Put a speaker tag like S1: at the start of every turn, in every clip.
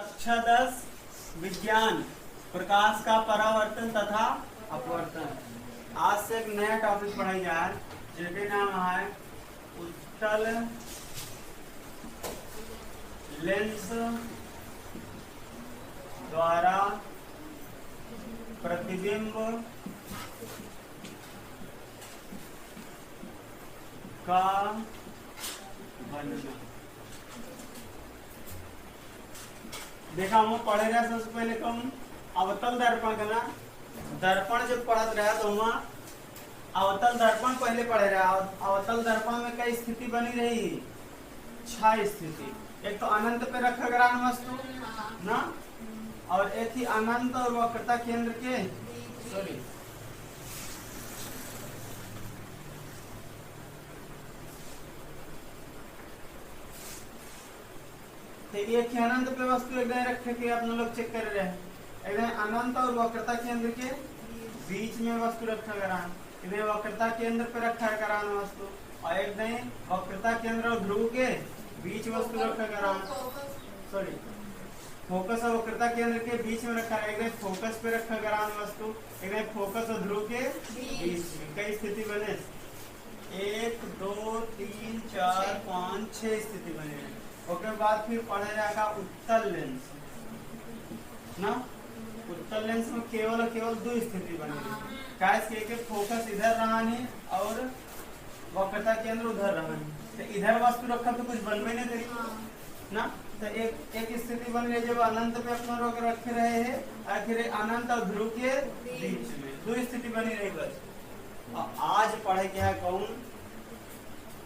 S1: कक्षा 10 विज्ञान प्रकाश का परावर्तन तथा अपवर्तन। आज से एक नया टॉपिक पढ़ाई जाए जिसके नाम है उत्तल लेंस द्वारा प्रतिबिंब का बनना। देखा हम पढ़े रहे सबसे पहले कौन अवतल दर्पण का ना दर्पण जब पढ़त रहा तो वहाँ अवतल दर्पण पहले पढ़े रहा। अवतल दर्पण में कई स्थिति बनी रही 6 स्थिति। एक तो अनंत पे रखा ग्रहण वस्तु ना, और एक ही अनंत और वक्रता केंद्र के सॉरी तो एक ही अनंत पे वस्तु एकदम रखे के अपने लोग चेक कर रहे हैं। एकदम अनंत और वक्रता केंद्र के बीच में वस्तु रखा ग्रहण, एकदम वक्रता केंद्र पे रखा है ग्रहण वस्तु, और एकदम वक्रता केंद्र और ध्रुव के बीच वस्तु रखा ग्रहण सॉरी फोकस और वक्रता केंद्र के बीच में रखा है। एकदम फोकस पे रखा ग्रहण वस्तु, एकदम फोकस और ध्रुव के बीच में। कई स्थिति बने 1 2 3 4 5 6 स्थिति बने। उसके बाद फिर पढ़ा जाएगा उत्तल लेंस ना। उत्तल लेंस में केवल 2 स्थिति बनेगी। कैसे के फोकस इधर रहा है और वक्रता केंद्र उधर रहा है, तो इधर वस्तु रखा तो कुछ बनवे नहीं देगी ना। तो एक स्थिति बन रही जब अनंत पे अपना रोक रखे रहे हैं, आखिर अनंत और ध्रुव के बीच में 2 स्थिति बनी रही बस। और आज पढ़े क्या है कौन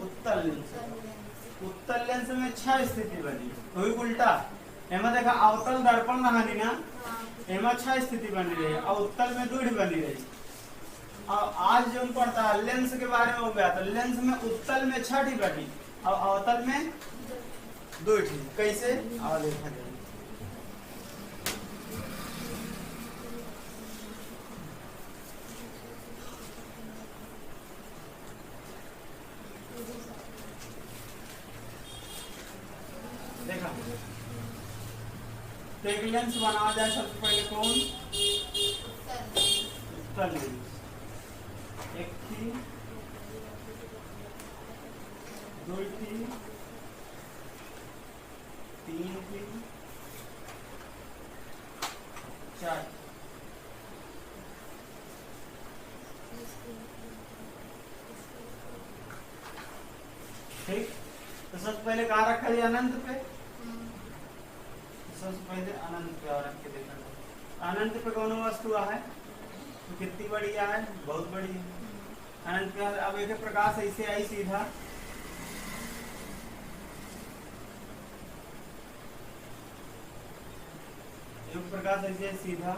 S1: उत्तल लेंस। उत्तल लेंस में 6 स्थिति बनी हुई उल्टा। एमा देखा अवतल दर्पण नहानी ना, एमा 6 स्थिति बनी रही और उत्तल में 2 बनी रही। और आज जो पढ़ता है लेंस के बारे में हो गया, तो लेंस में उत्तल में 6 बनी और अवतल में 2। कैसे और देखा जाए। देखा तो एक लेंस बनाया जाए सबसे पहले कौन उत्तल लेंस। एक थी 2 थी 3 थी 4। ठीक, तो सबसे पहले कहाँ रखा है अनंत पे। सबसे पहले अनंत पे और रख के देखा अनंत पे कौन वस्तु है तो कितनी बड़ी है, बहुत बड़ी है अनंत पे। अब एक प्रकाश ऐसे आई सीधा, एक प्रकाश ऐसे सीधा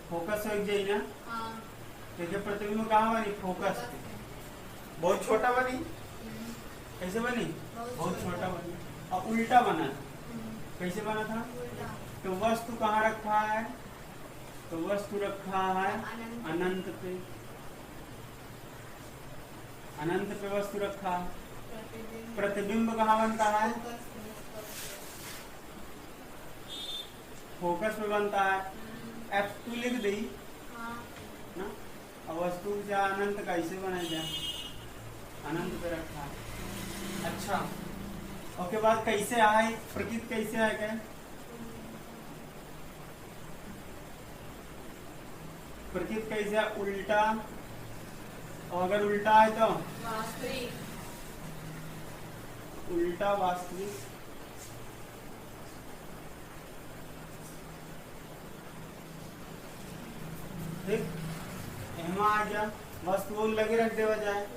S1: फोकस हो जाए ना। देखिए प्रतिबिंब कहाँ बनी फोकस पे, बहुत छोटा बनी। कैसे बनी बहुत छोटा बनी और उल्टा बना। कैसे बना था तो वस्तु कहाँ रखा है तो वस्तु रखा है अनंत पे। अनंत पे वस्तु रखा, प्रतिबिंब कहाँ बनता है फोकस पे बनता है। F2 लिख दी ना। और वस्तु से अनंत कैसे बनाया जाए, अनंत पे रखा। अच्छा उसके बाद कैसे आए प्रकृति कैसे आए क्या प्रकृति कैसे उल्टा, और अगर उल्टा है तो वास्तविक, उल्टा वास्तविक। ठीक, एमा आ गया वस्तु लगे रख देवा जाए।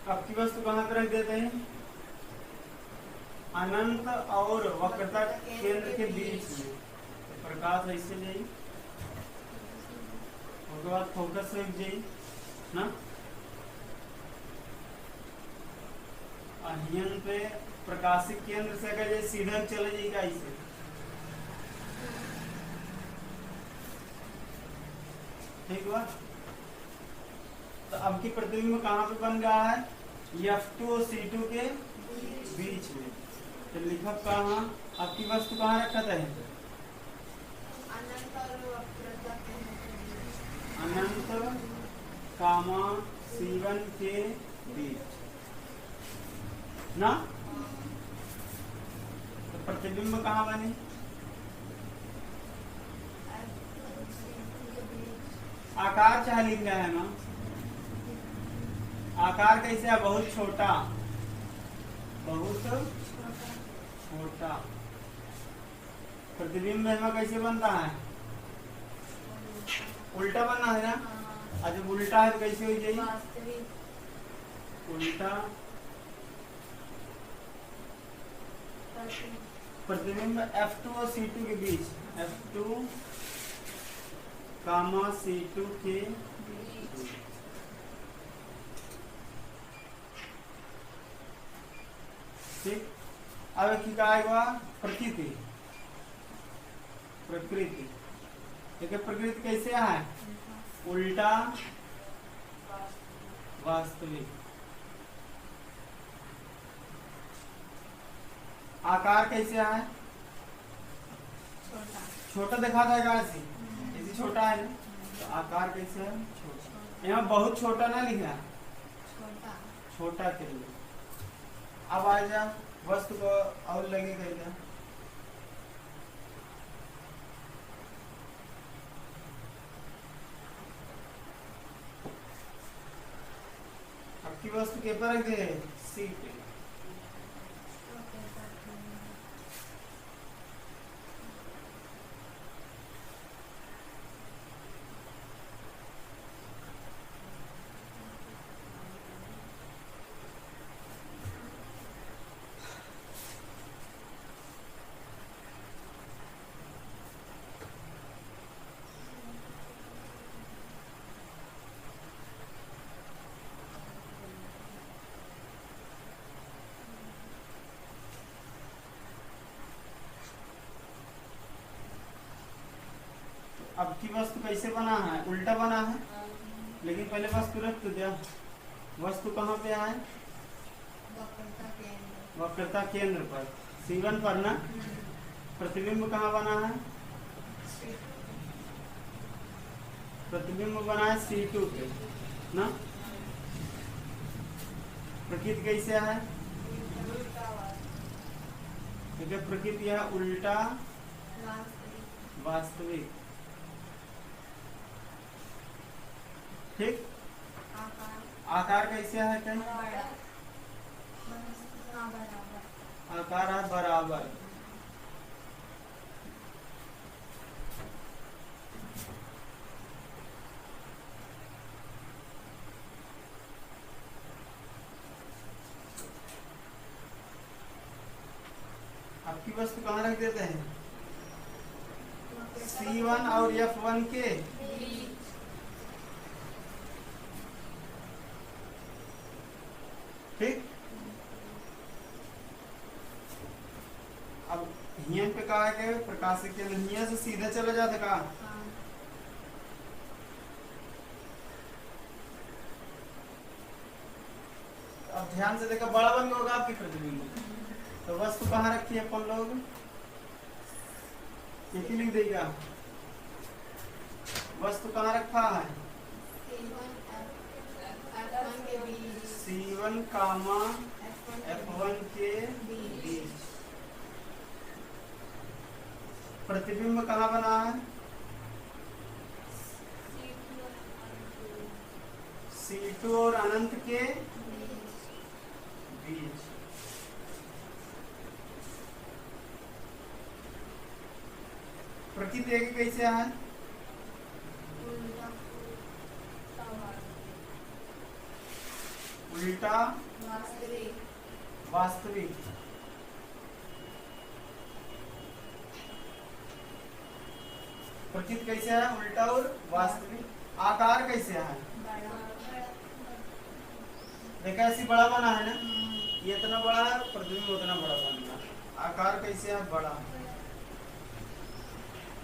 S1: आपकी वस्तु कहाँ पर रख देते हैं अनंत और वक्रता केंद्र के बीच में। प्रकाश ऐसे जाए उसके बाद फोकस से जाए ना। अहियन पे प्रकाशिक केंद्र से अगर ये सीधा चले जाएगा इसे, ठीक हुआ। तो अब की प्रतिबिंब कहाँ पे बन रहा है? F2 और C2 के बीच में। तो लिखा कहाँ, आपकी वस्तु कहाँ रखा था? अनंत कामा C1 के बीच ना। तो प्रतिबिंब कहाँ बने? आकार चाहे लिख रहा है ना, आकार कैसे है? बहुत छोटा, बहुत छोटा। प्रतिबिंब में कैसे बनता है? उल्टा बनना है ना। और जब उल्टा है तो कैसे हो जाएगी? उल्टा प्रतिबिंब F2 और C2 के बीच, F2 कामा C2 के बीच। ठीक। अब क्या आएगा? प्रकृति। प्रकृति देखिए, प्रकृति कैसे है? उल्टा वास्तविक। आकार कैसे है? छोटा दिखा था आकार से, ऐसे छोटा है ना। तो आकार कैसे है? छोटा। यहाँ बहुत छोटा ना लिखा, छोटा के लिए। अब आ जा वस्तु को और लगे कैसे? आपकी वस्तु के पर रख दे, सी पे। अब की वस्तु कैसे बना है? उल्टा बना है। लेकिन पहले वस्तु रख तो दिया। वस्तु कहाँ पे है? वक्रता केंद्र पर, C1 पर ना। प्रतिबिंब कहाँ बना है? प्रतिबिंब बना है C2 पे ना। प्रकृति कैसे है? देखिए, प्रकृति है उल्टा वास्तविक। ठीक। आकार कैसे है? कहीं आकार है बराबर। आपकी वस्तु कहाँ रख देते हैं? C1 और F1 के। ठीक। अब हियन पे कहा है कि प्रकाशिक केंद्र हियन से सीधे चले जाते का। अब ध्यान से देखा, बड़ा बन होगा आपकी प्रतिबिंब। तो वस्तु कहाँ रखी है अपन लोग? एक ही लिख देगा। वस्तु कहाँ रखा है? C1 कामा F1 के बीच। प्रतिबिंब कहाँ बना है? C2 और अनंत के बीच। प्रकृति कैसे है? उल्टा वास्तविक। प्रकृति कैसे है? उल्टा और वास्तविक। आकार कैसे है? देखा, ऐसी बड़ा बना है ना। ये इतना बड़ा है, प्रतिबिंब उतना बड़ा बनना। आकार कैसे है? बड़ा।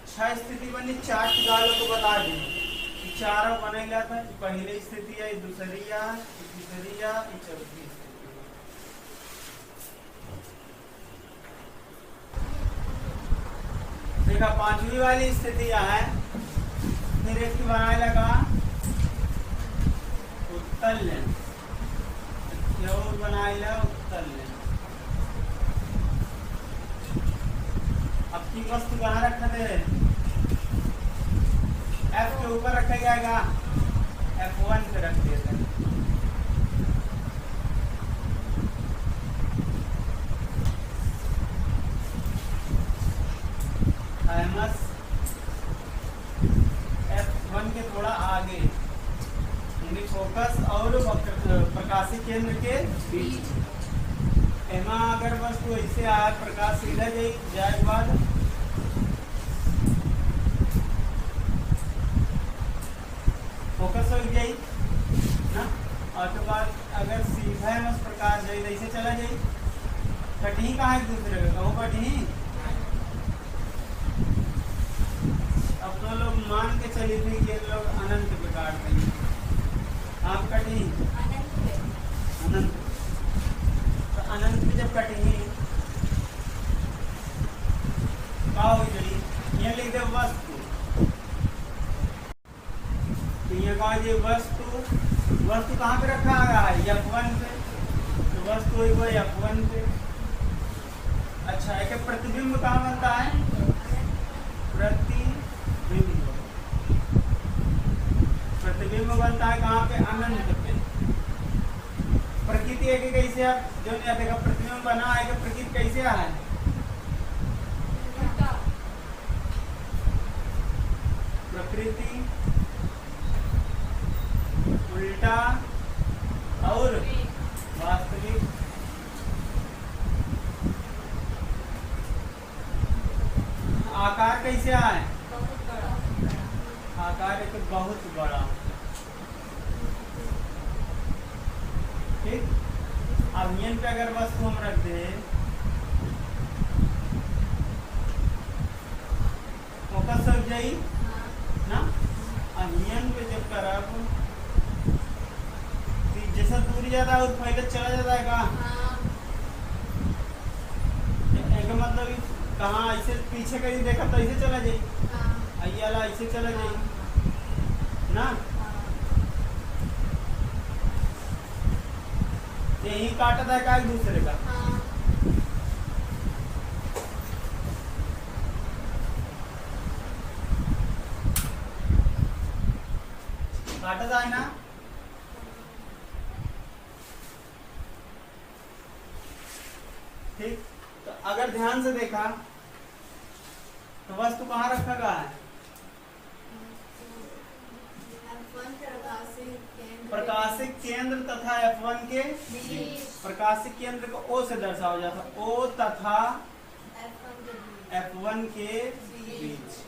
S1: 6 स्थिति बनी, 4 डालो तो बता दी कि 4 बनेगा था। पहली स्थिति है, दूसरी या तीसरी या चौथी स्थिति। देखा 5वीं वाली स्थिति है, फिर एक बनाए लगा उत्तल लेंस, और बनाए लगा उत्तल लेंस। अब की वस्तु कहाँ रखा थे? F के ऊपर रखा जाएगा, F1 पे रख दिया था। थैमस F1 के थोड़ा आगे, यानी फोकस और प्रकाशी केंद्र के बीच। एमा अगर वस्तु ऐसे आया, प्रकाश सीधा जाए के बाद फोकस हो जाए ना, और के बाद अगर सीधा मस प्रकाश जाए ऐसे चला जाए, कटही कहाँ एक दूसरे का कहो कटही। अब तो लोग मान के चली थी कि लोग अनंत पे काटते हैं, आप कटही अनंत। तो अनंत पे जब कटेंगे क्या हो जाएगी? ये लिख दे वस्तु, तो ये कहा ये वस्तु, वस्तु कहाँ पे रखा गया है? F1 पे। तो वस्तु हुई वो F1 पे। अच्छा, एक प्रतिबिंब कहाँ बनता है? प्रतिबिंब बनता है कहाँ पे? अनंत पे। प्रकृति है कि कैसे है? जो नहीं देखा प्रतिबिंब बना है कि प्रकृति कैसे है? प्रकृति उल्टा और वास्तविक। आकार कैसे है? आकार एक बहुत बड़ा। ठीक, अब यन पे अगर वस्तु हम रख दे, फोकस हो जाई ना। अब यन पे जब करब, जैसा दूरी ज्यादा है पहले चला जाता है का? एक मतलब कहाँ ऐसे पीछे कहीं देखा तो ऐसे चला जाए, अय्याला ऐसे चला जाए ना। यही काटा था का एक दूसरे का। काटा था ना। ठीक, तो अगर ध्यान से देखा तो वस्तु कहाँ रखा गया है? प्रकाशिक केंद्र तथा F1 के बीच। प्रकाशिक केंद्र को O से दर्शाया जाता, O तथा F1 के बीच।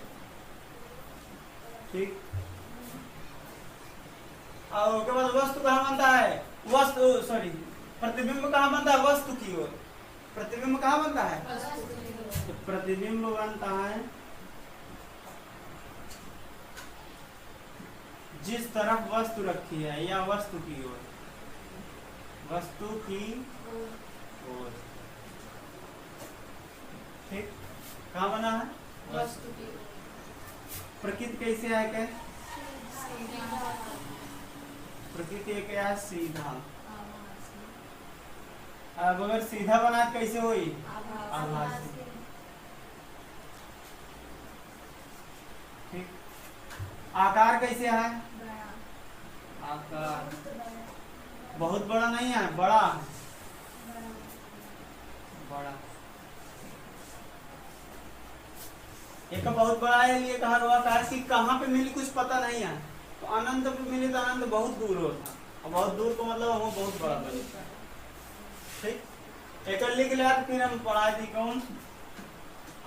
S1: ठीक, और उसके बाद वस्तु कहाँ बनता है? वस्तु सॉरी प्रतिबिंब कहाँ बनता है? वस्तु की ओर। प्रतिबिंब कहाँ बनता है? तो प्रतिबिंब बनता है जिस तरफ वस्तु रखी है, या वस्तु की ओर, वस्तु की ओर। ठीक, कहाँ बना है?
S2: वस्तु की।
S1: प्रकृति कैसे है? क्या प्रकृति क्या है? सीधा। अब अगर सीधा बना कैसे हुई? आभासी। ठीक, आकार कैसे है? आकार बहुत बड़ा नहीं है, बड़ा बड़ा। एक बहुत बड़ा है, लिए कहा हुआ आकार की कहाँ पे मिली कुछ पता नहीं है। तो अनंत पे मिली तो अनंत बहुत दूर होता, और बहुत दूर को मतलब हम बहुत बड़ा बना। ठीक, एक लिख लिया, फिर हम पढ़ा दी कौन?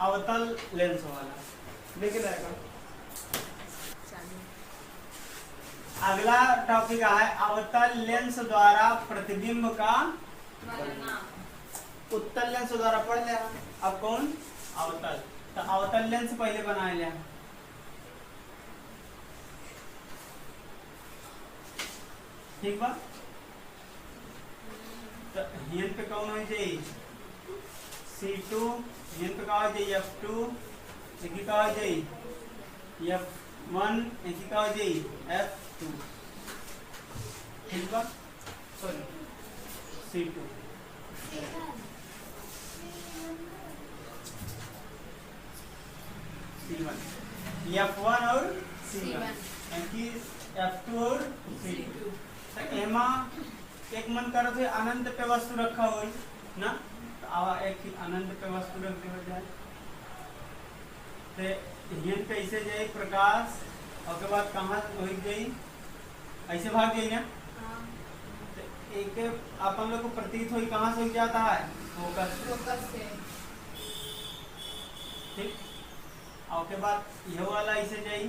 S1: अवतल लेंस वाला लिख लेगा। अगला टॉपिक है अवतल लेंस द्वारा प्रतिबिंब का उत्तल लेंस द्वारा पढ़ लिया। अब कौन अवतल, तो अवतल लेंस पहले बना लिया। ठीक बा, तो हियन पे कौन हो जाए C2, हियन पे का हो जाए F2, एक का हो जाए F1, एक का हो जाए F2। ठीक बा, सॉरी C2 C1, F1 और C1 यानी F2 और C2। तो एमा एक मन करत है अनंत पे वस्तु रखा हो ना, तो आवा एक ही अनंत पे वस्तु रख दे जाए। तो हियन कैसे जाए प्रकाश, और के बाद कहाँ हो जाए, ऐसे भाग जाए ना। तो एक अपन लोग को प्रतीत हो कहाँ से हो जाता है, फोकस से। ठीक, और के बाद यह वाला ऐसे जाए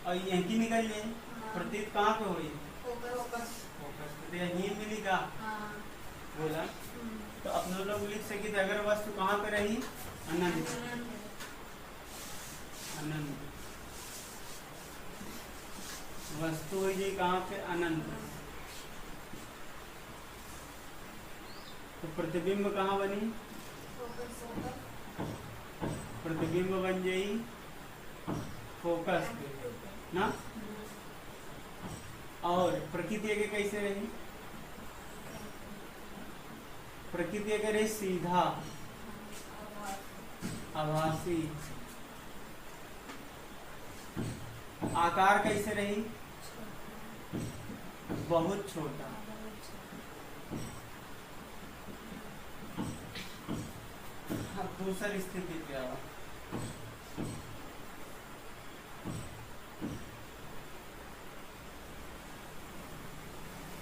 S1: और यहीं की निकल जाए, प्रतीत कहाँ पे हुई, फोकस तो यहीं मिलेगा। बोला तो अपने लोग लिख सके अगर वस्तु कहाँ पे रही, अनंत। अनंत वस्तु हुई जी कहाँ पे, अनंत। तो प्रतिबिंब कहाँ बनी, प्रतिबिंब बन जाई फोकस पे ना। और प्रकृति के कैसे रही, प्रकृति के रही सीधा आभासी। आकार कैसे रही, बहुत छोटा। अब दूसरी स्थिति पे आओ,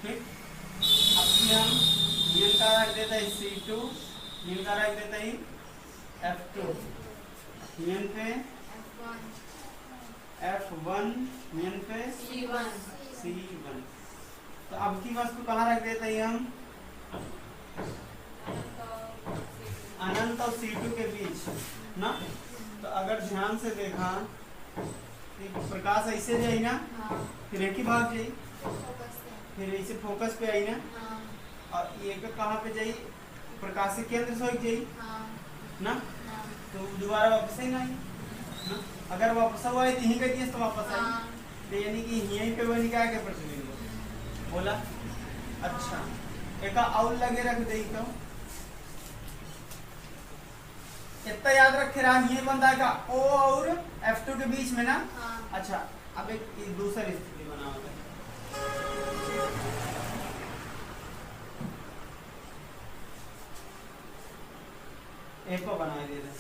S1: ठीक। अब हम नियम का रख देते हैं C2, नियम का रख देते हैं F2, नियम पे F1, नियम पे C1। तो अब की वस्तु कहाँ रख देते हैं हम, अनंत और C2 के बीच ना। तो अगर ध्यान से देखा प्रकाश ऐसे जाए ना, फिर एक ही भाग जाए, फिर ऐसे फोकस पे आई ना, और ये कहाँ पे जाए, प्रकाश के केंद्र से जाए ना। तो दोबारा वापस ही नहीं ना, अगर वापस हुआ है तो यहीं कर दिए तो वापस आई, तो यानी कि यहीं पे बनी क्या क्या प्रतिबिंब। बोला अच्छा, एक और लगे रख दे तो इतना याद रखे रहा, ये बनता है O और F2 के बीच में ना। अच्छा, अब एक दूसरी स्थिति बना होता है, एक को बना दे रहे,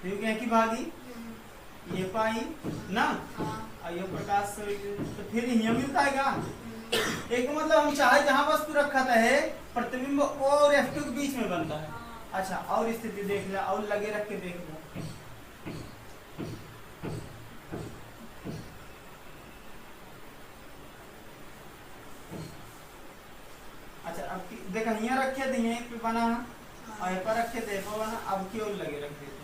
S1: क्योंकि की भागी ये पाई ना, और ये प्रकाश से तो फिर यह मिलता है क्या, एक मतलब हम चाहे जहां वस्तु रखा था है प्रतिबिंब O और F2 के बीच में बनता है। अच्छा, और स्थिति देख लिया, और लगे रख के देख लिया। अच्छा, अब देखा यहाँ रखे थे, यहीं पे बना और यहाँ पर रखे थे बना, अब की और लगे रख देते।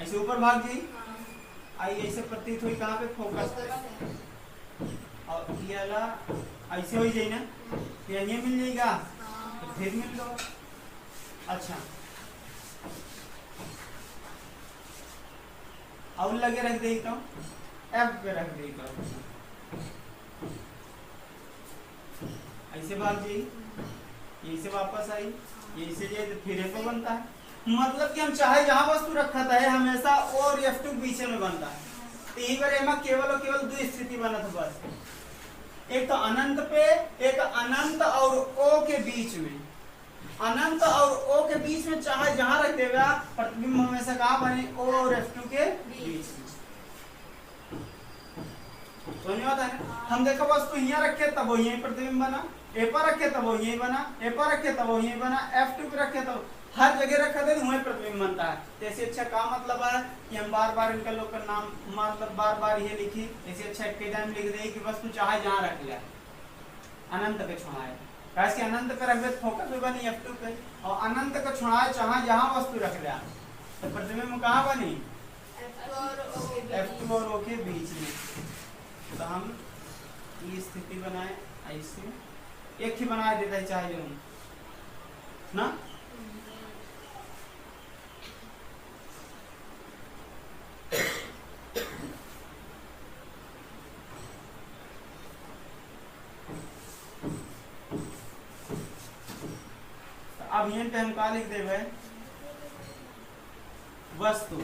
S1: ऐसे ऊपर भाग गई, आई ऐसे प्रतीत हुई कहाँ पे, फोकस पे। और ये वाला ऐसे हो जाए ना, यहीं मिल जाएगा, तो फिर मिल लो। अच्छा, और लगे रख दे तो F पे रख दे तो ऐसे भाग जाए, यहीं से वापस आई, यहीं से जाए तो फिर F बनता है। मतलब कि हम चाहे जहां वस्तु रखा था है हमेशा O और F2 बीच में बनता है। तो यही बार एमा केवल और केवल दो स्थिति बना था बस, एक तो अनंत पे, एक अनंत और O के बीच में। अनंत और O के बीच में चाहे जहां रख देगा, प्रतिबिंब हमेशा कहाँ बने, O और F2 के बीच में। तो नहीं होता है, हम देखो वस्तु यहाँ रखे तब वो यहीं प्रतिबिंब बना, A पर रखे तब वो यहीं बना, A पर रखे तब वो यहीं बना, F2 पे रखे तब हर जगह रखा थे वहीं प्रतिबिंब बनता है। तो ऐसे अच्छा का मतलब है कि हम बार बार इनका लोग का नाम मतलब बार बार ये लिखी, ऐसे अच्छा एक टाइम लिख दे कि वस्तु चाहे जहाँ रख लिया अनंत पे छोड़ाए, कैसे अनंत पे रख दे फोकस भी बनी F2 पे, और अनंत को छोड़ाए चाहे जहाँ वस्तु रख लिया तो प्रतिबिंब कहाँ बनी F2 और O के बीच में। तो हम ये स्थिति बनाए ऐसे, एक ही बना देता है चाहे जो ना। अब यहीं पे हम क्या लिख देवे वस्तु,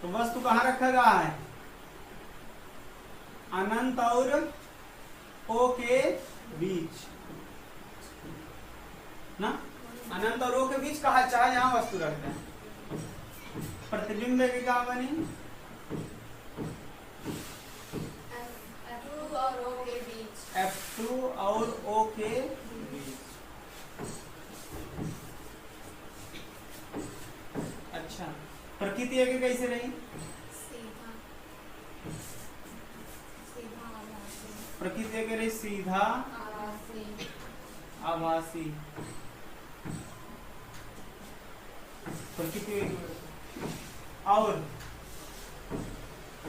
S1: तो वस्तु कहाँ रखा गया है अनंत और O के बीच ना, अनंत और O के बीच कहा चाहे यहाँ वस्तु रखते हैं। प्रतिबिंब की कहा बनी
S2: F2 और O के बीच,
S1: F2 और O के बीच। अच्छा प्रकृति है कि कैसे रही
S2: सीधा सीधा आभासी,
S1: प्रकृति है कि रही सीधा
S2: आभासी,
S1: आभासी प्रकृति। और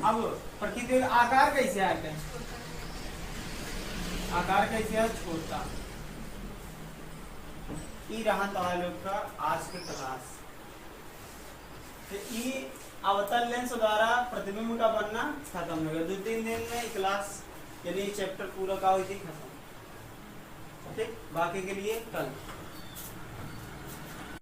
S1: अब प्रकृति का आकार कैसे आता है, आकार कैसे है छोटा। ई रहा तुम्हारे लोग का आज के क्लास, तो ई अवतल लेंस द्वारा प्रतिबिंब का बनना खत्म हो गया। 2-3 दिन में क्लास यानी चैप्टर पूरा का हुई थी खत्म। ठीक, बाकी के लिए कल।